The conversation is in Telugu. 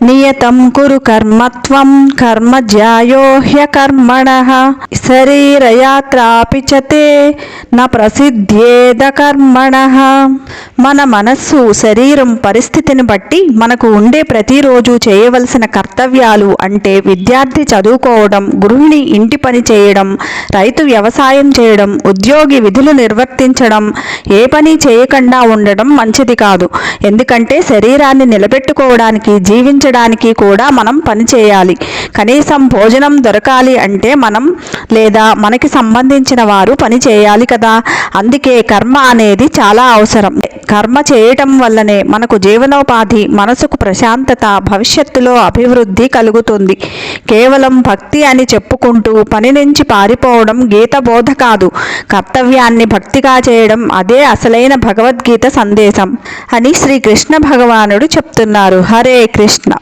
నియతం కురు కర్మత్వం కర్మ జ్యాయో హ్యకర్మణః శరీరయాత్రాపి చ తే న ప్రసిద్ధ్యేద కర్మణః. మన మనస్సు శరీరం పరిస్థితిని బట్టి మనకు ఉండే ప్రతిరోజు చేయవలసిన కర్తవ్యాలు అంటే విద్యార్థి చదువుకోవడం, గృహిణి ఇంటి పని చేయడం, రైతు వ్యవసాయం చేయడం, ఉద్యోగి విధులు నిర్వర్తించడం, ఏ పని చేయకుండా ఉండడం మంచిది కాదు. ఎందుకంటే శరీరాన్ని నిలబెట్టుకోవడానికి, జీవించడానికి కూడా మనం పని చేయాలి. కనీసం భోజనం దొరకాలి అంటే మనం లేదా మనకి సంబంధించిన వారు పని చేయాలి కదా. అందుకే కర్మ అనేది చాలా అవసరం. కర్మ చేయటం వల్లనే మనకు జీవనోపాధి, మనసుకు ప్రశాంతత, భవిష్యత్తులో అభివృద్ధి కలుగుతుంది. కేవలం భక్తి అని చెప్పుకుంటూ పని నుంచి పారిపోవడం గీత బోధ కాదు. కర్తవ్యాన్ని భక్తిగా చేయడం అదే అసలైన భగవద్గీత సందేశం అని శ్రీకృష్ణ భగవానుడు చెప్తున్నారు. హరే కృష్ణ.